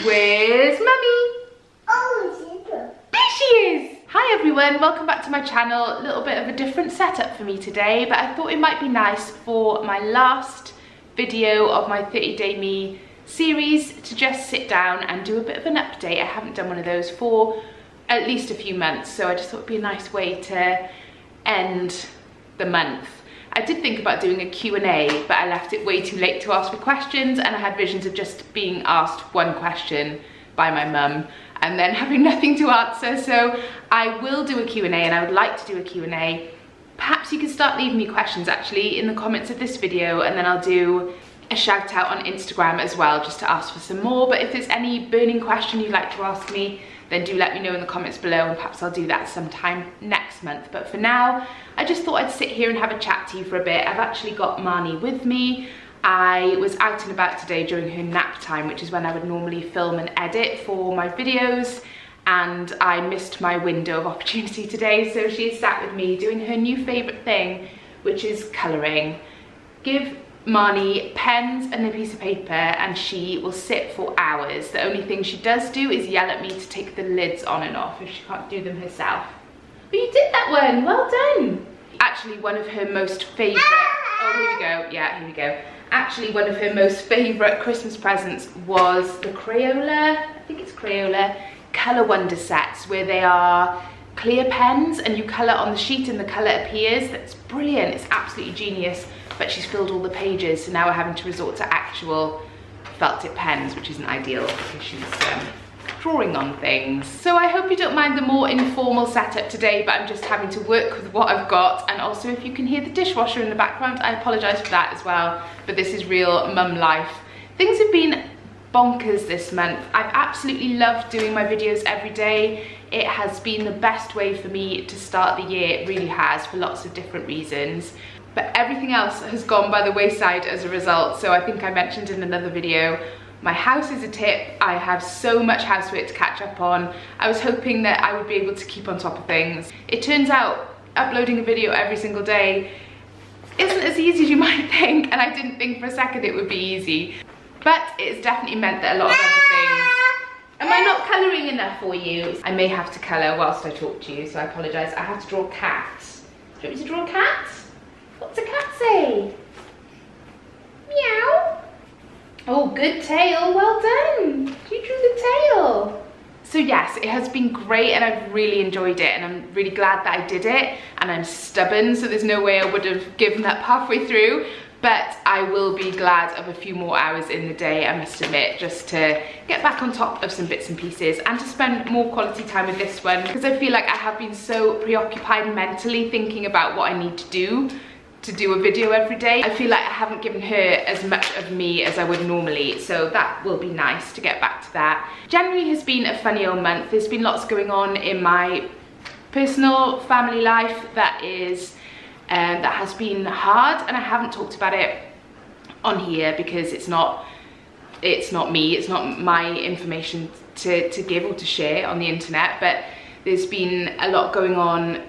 Where's Mummy? Oh, she's there. There she is! Hi everyone, welcome back to my channel. A little bit of a different setup for me today, but I thought it might be nice for my last video of my 30 Day Me series to just sit down and do a bit of an update. I haven't done one of those for at least a few months, so I just thought it'd be a nice way to end the month. I did think about doing a Q&A, but I left it way too late to ask for questions, and I had visions of just being asked one question by my mum and then having nothing to answer. So I will do a Q&A, and I would like to do a Q&A. Perhaps you can start leaving me questions actually in the comments of this video, and then I'll do a shout out on Instagram as well, just to ask for some more. But if there's any burning question you'd like to ask me, then do let me know in the comments below, and perhaps I'll do that sometime next month. But for now, I just thought I'd sit here and have a chat to you for a bit. I've actually got Marnie with me. I was out and about today during her nap time, which is when I would normally film and edit for my videos, and I missed my window of opportunity today, so she is sat with me doing her new favourite thing, which is colouring. Give Marnie pens and a piece of paper and she will sit for hours. The only thing she does do is yell at me to take the lids on and off if she can't do them herself. But you did that one, well done. Actually, one of her most favourite, oh here we go, yeah, here we go. Actually, one of her most favourite Christmas presents was the Crayola, I think it's Crayola, Colour Wonder sets, where they are clear pens and you colour on the sheet and the colour appears. That's brilliant, it's absolutely genius. But she's filled all the pages, so now we're having to resort to actual felt tip pens, which isn't ideal because she's drawing on things. So I hope you don't mind the more informal setup today, but I'm just having to work with what I've got. And also, if you can hear the dishwasher in the background, I apologise for that as well, but this is real mum life. Things have been bonkers this month. I've absolutely loved doing my videos every day. It has been the best way for me to start the year, it really has, for lots of different reasons. But everything else has gone by the wayside as a result. So I think I mentioned in another video, my house is a tip. I have so much housework to catch up on. I was hoping that I would be able to keep on top of things. It turns out uploading a video every single day isn't as easy as you might think, and I didn't think for a second it would be easy. But it's definitely meant that a lot of other things... Am I not colouring enough for you? I may have to colour whilst I talk to you, so I apologise. I have to draw cats. Do you want me to draw a cat? What's a cat say? Meow. Oh, good tail, well done. You drew the tail. So yes, it has been great and I've really enjoyed it, and I'm really glad that I did it, and I'm stubborn, so there's no way I would have given up halfway through, but I will be glad of a few more hours in the day, I must admit, just to get back on top of some bits and pieces and to spend more quality time with this one, because I feel like I have been so preoccupied mentally thinking about what I need to do a video every day. I feel like I haven't given her as much of me as I would normally, so that will be nice to get back to that. January has been a funny old month. There's been lots going on in my personal family life that has been hard, and I haven't talked about it on here because it's not me, it's not my information to give or to share on the internet. But there's been a lot going on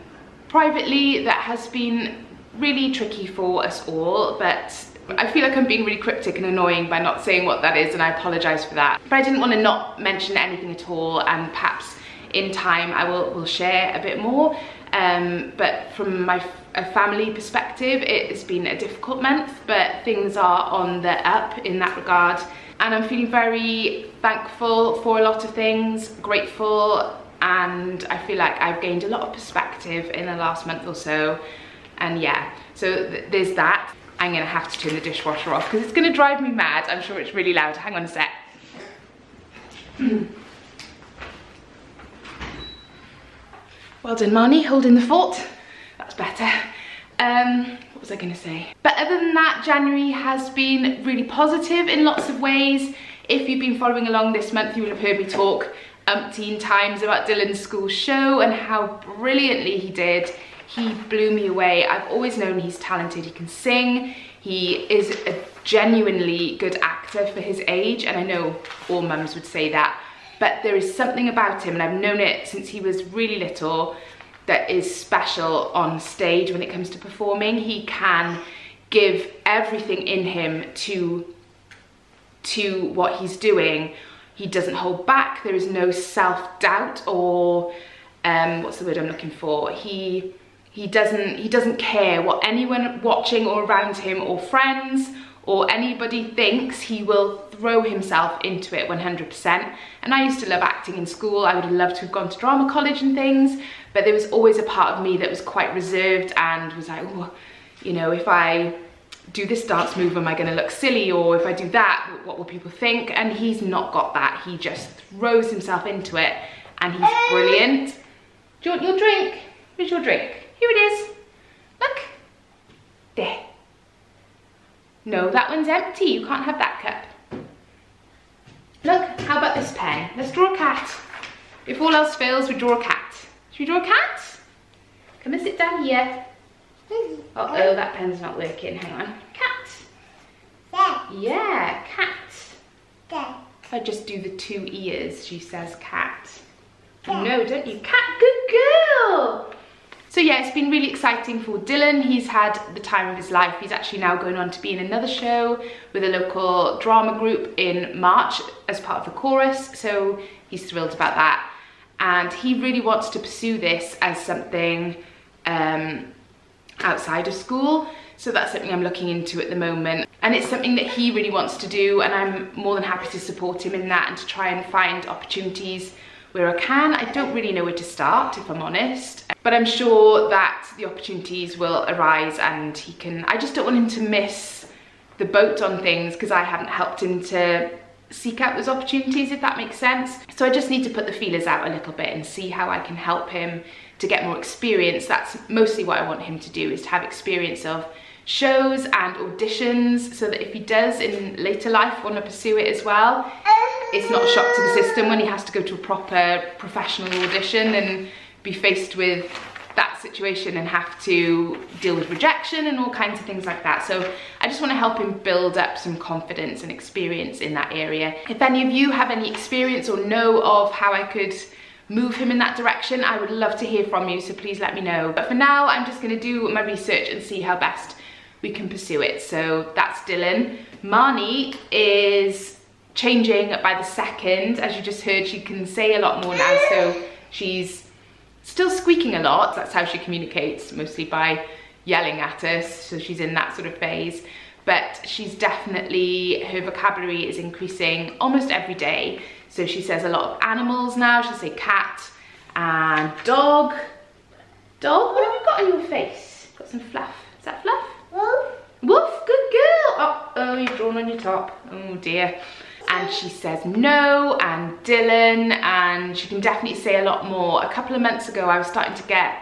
privately that has been really tricky for us all, but I feel like I'm being really cryptic and annoying by not saying what that is, and I apologise for that. But I didn't want to not mention anything at all, and perhaps in time I will share a bit more. But from a family perspective, it has been a difficult month, but things are on the up in that regard, and I'm feeling very thankful for a lot of things, grateful, and I feel like I've gained a lot of perspective in the last month or so. And yeah, so there's that. I'm gonna have to turn the dishwasher off because it's gonna drive me mad. I'm sure it's really loud. Hang on a sec. Well done, Marnie, holding the fort. That's better. What was I gonna say? But other than that, January has been really positive in lots of ways. If you've been following along this month, you will have heard me talk umpteen times about Dylan's school show and how brilliantly he did. He blew me away. I've always known he's talented, he can sing, he is a genuinely good actor for his age, and I know all mums would say that, but there is something about him, and I've known it since he was really little, that is special on stage when it comes to performing. He can give everything in him to what he's doing, He doesn't hold back. There is no self-doubt or what's the word I'm looking for? He doesn't care what anyone watching or around him or friends or anybody thinks. He will throw himself into it 100%. And I used to love acting in school. I would have loved to have gone to drama college and things, but there was always a part of me that was quite reserved and was like, oh, you know, if I do this dance move, am I going to look silly? Or if I do that, what will people think? And he's not got that. He just throws himself into it and he's brilliant. Do you want your drink? Where's your drink? Here it is. Look. There. No, that one's empty. You can't have that cup. Look, how about this pen? Let's draw a cat. If all else fails, we draw a cat. Should we draw a cat? Come and sit down here. Uh-oh, that pen's not working. Hang on. Cat. Yeah, cat. If I just do the 2 ears, she says cat. No, don't you? Cat, good girl. So yeah, it's been really exciting for Dylan. He's had the time of his life. He's actually now going on to be in another show with a local drama group in March as part of the chorus. So he's thrilled about that. And he really wants to pursue this as something outside of school. So that's something I'm looking into at the moment. And it's something that he really wants to do. And I'm more than happy to support him in that and to try and find opportunities where I can. I don't really know where to start, if I'm honest, but I'm sure that the opportunities will arise and he can, I just don't want him to miss the boat on things because I haven't helped him to seek out those opportunities, if that makes sense. So I just need to put the feelers out a little bit and see how I can help him to get more experience. That's mostly what I want him to do, is to have experience of shows and auditions, so that if he does in later life want to pursue it as well, it's not a shock to the system when he has to go to a proper professional audition and be faced with that situation and have to deal with rejection and all kinds of things like that. So I just want to help him build up some confidence and experience in that area. If any of you have any experience or know of how I could move him in that direction, I would love to hear from you, so please let me know. But for now, I'm just going to do my research and see how best we can pursue it. So that's Dylan. Marnie is changing by the second. As you just heard, she can say a lot more now, so she's still squeaking a lot. That's how she communicates, mostly by yelling at us, so she's in that sort of phase. But she's definitely, her vocabulary is increasing almost every day. So she says a lot of animals now. She'll say cat and dog. Dog, what have you got on your face? Got some fluff. Is that fluff? Woof. Woof, good girl. Oh, you've drawn on your top. Oh dear. And she says no and Dylan, and she can definitely say a lot more. A couple of months ago, I was starting to get,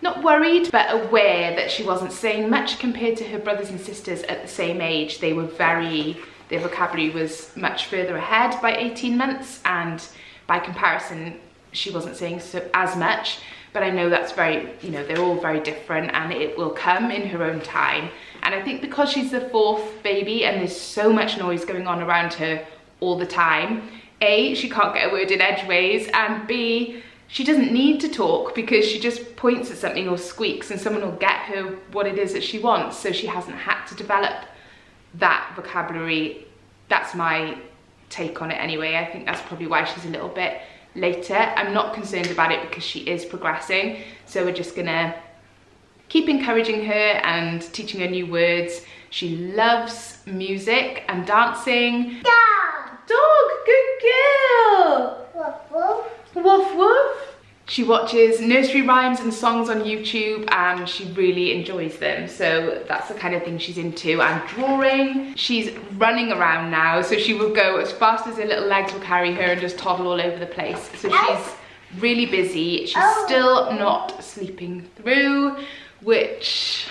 not worried, but aware that she wasn't saying much compared to her brothers and sisters at the same age. They were their vocabulary was much further ahead by 18 months, and by comparison, she wasn't saying as much. But I know that's very, you know, they're all very different and it will come in her own time. And I think because she's the fourth baby and there's so much noise going on around her all the time, A, she can't get a word in edgeways, and B, she doesn't need to talk because she just points at something or squeaks and someone will get her what it is that she wants. So she hasn't had to develop that vocabulary. That's my take on it anyway. I think that's probably why she's a little bit later. I'm not concerned about it because she is progressing. So we're just gonna keep encouraging her and teaching her new words. She loves music and dancing. Dog, good girl. Woof woof. Woof woof. She watches nursery rhymes and songs on YouTube and she really enjoys them. So that's the kind of thing she's into. And drawing. She's running around now, so she will go as fast as her little legs will carry her and just toddle all over the place. So she's really busy. She's still not sleeping through, which,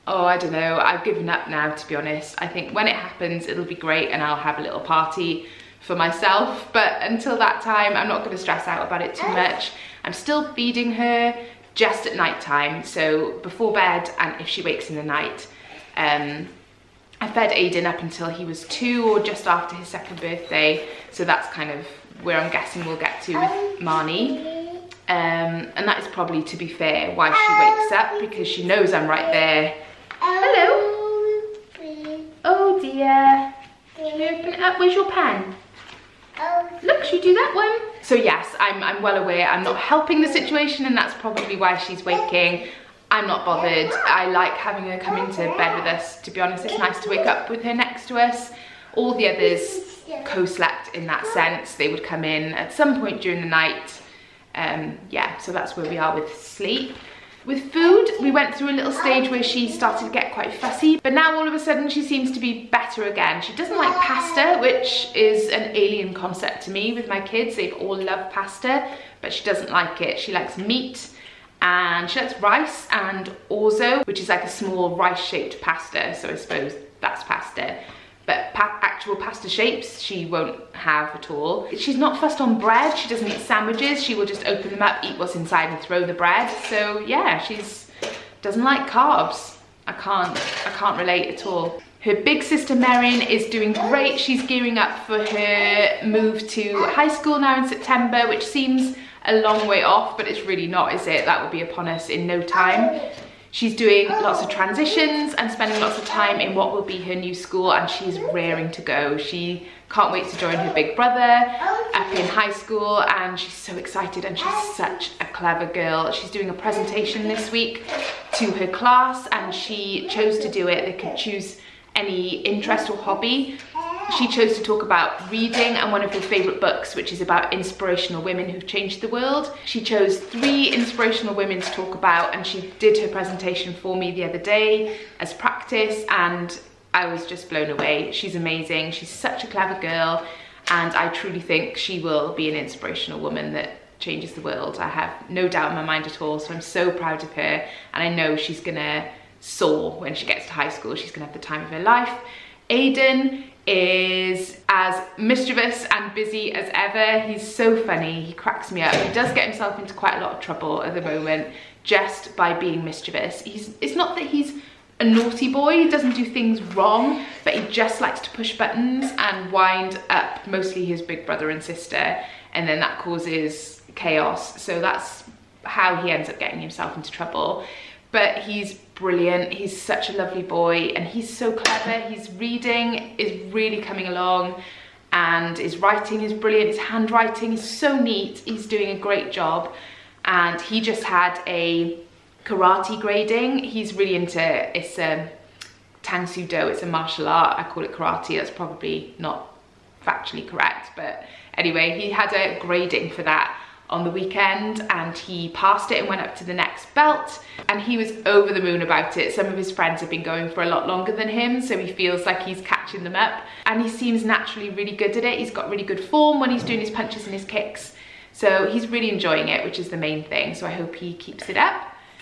oh, I don't know. I've given up now, to be honest. I think when it happens, it'll be great and I'll have a little party for myself. But until that time, I'm not going to stress out about it too much. I'm still feeding her just at night time, so before bed and if she wakes in the night. I fed Aiden up until he was 2 or just after his 2nd birthday, so that's kind of where I'm guessing we'll get to with Marnie. And that is probably, to be fair, why she wakes up, because she knows I'm right there. Hello. Oh dear. Can you open it up? Where's your pen? Look, should we do that one? So yes, I'm well aware I'm not helping the situation, and that's probably why she's waking. I'm not bothered. I like having her come into bed with us. To be honest, it's nice to wake up with her next to us. All the others co-slept in that sense. They would come in at some point during the night. Yeah, so that's where we are with sleep. With food, we went through a little stage where she started to get quite fussy, but now all of a sudden she seems to be better again. She doesn't like pasta, which is an alien concept to me with my kids. They've all loved pasta, but she doesn't like it. She likes meat, and she likes rice and orzo, which is like a small rice-shaped pasta, so I suppose that's pasta. But actual pasta shapes she won't have at all. She's not fussed on bread. She doesn't eat sandwiches. She will just open them up, eat what's inside and throw the bread. So yeah, doesn't like carbs. I can't relate at all. Her big sister Merin is doing great. She's gearing up for her move to high school now in September, which seems a long way off, but it's really not, is it? That will be upon us in no time. She's doing lots of transitions and spending lots of time in what will be her new school, and she's raring to go. She can't wait to join her big brother up in high school, and she's so excited, and she's such a clever girl. She's doing a presentation this week to her class, and she chose to do it. They could choose any interest or hobby. She chose to talk about reading and one of her favourite books, which is about inspirational women who've changed the world. She chose 3 inspirational women to talk about, and she did her presentation for me the other day as practice, and I was just blown away. She's amazing. She's such a clever girl, and I truly think she will be an inspirational woman that changes the world. I have no doubt in my mind at all, so I'm so proud of her, and I know she's gonna soar when she gets to high school. She's gonna have the time of her life. Aiden is as mischievous and busy as ever. He's so funny, he cracks me up. He does get himself into quite a lot of trouble at the moment just by being mischievous. It's not that he's a naughty boy, he doesn't do things wrong, but he just likes to push buttons and wind up mostly his big brother and sister, and then that causes chaos. So that's how he ends up getting himself into trouble. But he's brilliant. He's such a lovely boy, and he's so clever. His reading is really coming along, and his writing is brilliant. His handwriting is so neat. He's doing a great job, and he just had a karate grading. He's really into, it's a Tang Soo Do, it's a martial art. I call it karate. That's probably not factually correct, but anyway, he had a grading for that on the weekend, and he passed it and went up to the next belt, and he was over the moon about it. Some of his friends have been going for a lot longer than him, so he feels like he's catching them up, and he seems naturally really good at it. He's got really good form when he's doing his punches and his kicks, so he's really enjoying it, which is the main thing. So I hope he keeps it up.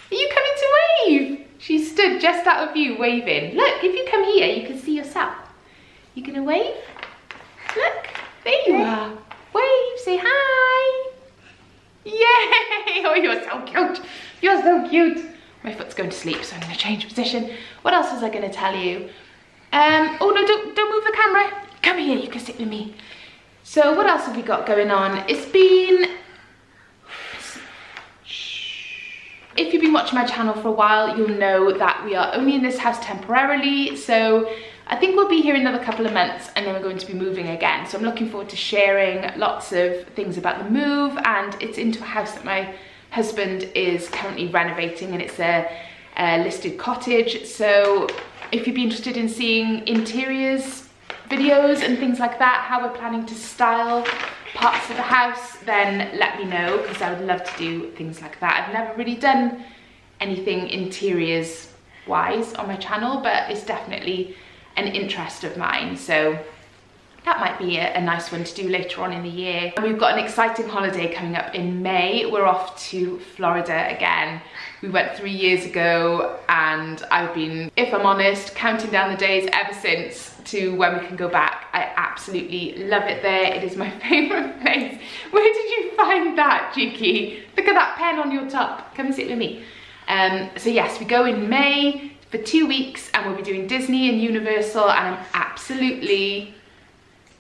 Are you coming to wave? She stood just out of view waving. Look, if you come here you can see yourself. You gonna wave? Look, there you are. Wave, say hi. Yay! Oh, you're so cute. You're so cute. My foot's going to sleep, so I'm going to change position. What else was I going to tell you? Oh no, don't move the camera. Come here, you can sit with me. So what else have we got going on? It's been... If you've been watching my channel for a while, you'll know that we are only in this house temporarily. So I think we'll be here another couple of months, and then we're going to be moving again. So I'm looking forward to sharing lots of things about the move, and it's into a house that my husband is currently renovating, and it's a listed cottage. So if you'd be interested in seeing interiors videos and things like that, how we're planning to style parts of the house, then let me know, because I would love to do things like that. I've never really done anything interiors wise on my channel, but it's definitely an interest of mine, so that might be a nice one to do later on in the year. And we've got an exciting holiday coming up in May. We're off to Florida again. We went 3 years ago, and I've been, if I'm honest, counting down the days ever since to when we can go back. I absolutely love it there. It is my favourite place. Where did you find that, Cheeky? Look at that pen on your top. Come and sit with me. So yes, we go in May for 2 weeks, and we'll be doing Disney and Universal, and I'm absolutely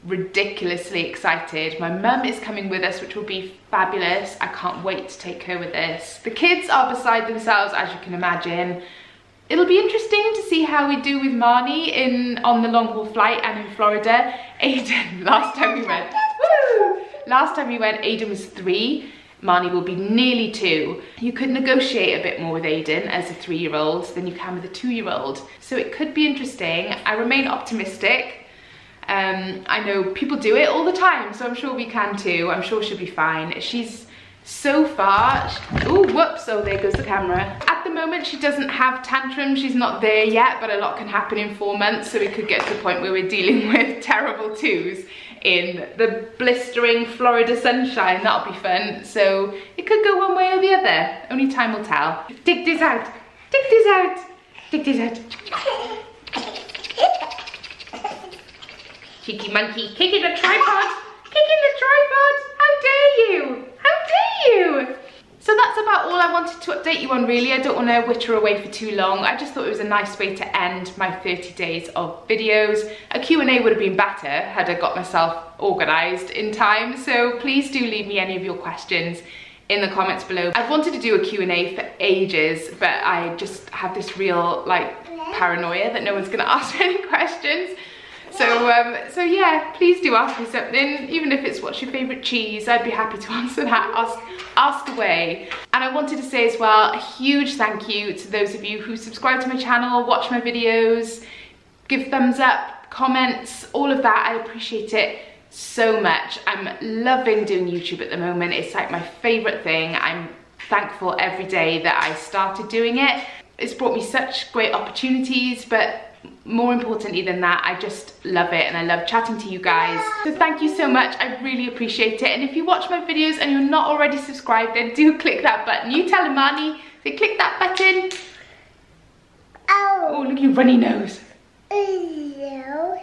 ridiculously excited. My mum is coming with us, which will be fabulous. I can't wait to take her with us. The kids are beside themselves, as you can imagine. It'll be interesting to see how we do with Marnie on the long haul flight and in Florida. Aiden, last time we went, woo! Last time we went, Aiden was 3. Marnie will be nearly 2. You could negotiate a bit more with Aiden as a 3-year-old than you can with a 2-year-old. So it could be interesting. I remain optimistic. I know people do it all the time, so I'm sure we can too. I'm sure she'll be fine. She's so far, oh whoops, oh there goes the camera. At the moment she doesn't have tantrums, she's not there yet, but a lot can happen in 4 months, so we could get to the point where we're dealing with terrible 2s in the blistering Florida sunshine. That'll be fun. So it could go one way or the other. Only time will tell. Dig this out. Dig this out. Dig this out. Cheeky monkey, kicking the tripod. Kicking the tripod. How dare you? How dare you? So that's about all I wanted to update you on really. I don't want to witter away for too long. I just thought it was a nice way to end my 30 days of videos. A Q&A would have been better had I got myself organised in time. So please do leave me any of your questions in the comments below. I've wanted to do a Q&A for ages, but I just have this real like paranoia that no one's going to ask me any questions. So yeah, please do ask me something, even if it's what's your favourite cheese. I'd be happy to answer that. Ask away. And I wanted to say as well, a huge thank you to those of you who subscribe to my channel, watch my videos, give thumbs up, comments, all of that. I appreciate it so much. I'm loving doing YouTube at the moment. It's like my favourite thing. I'm thankful every day that I started doing it. It's brought me such great opportunities, but more importantly than that, I just love it and I love chatting to you guys. So thank you so much, I really appreciate it. And if you watch my videos and you're not already subscribed, then do click that button. You tell Imani, say click that button. Oh, look at your runny nose.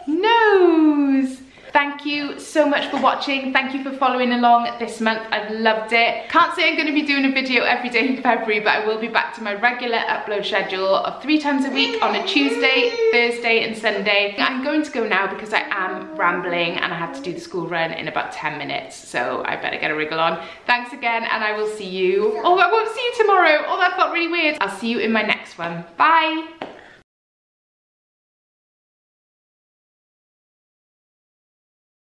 Nose. Thank you so much for watching. Thank you for following along this month. I've loved it. Can't say I'm going to be doing a video every day in February, but I will be back to my regular upload schedule of 3 times a week on a Tuesday, Thursday and Sunday. I'm going to go now because I am rambling and I have to do the school run in about 10 minutes. So I better get a wriggle on. Thanks again and I will see you. Oh, I won't see you tomorrow. Oh, that felt really weird. I'll see you in my next one. Bye.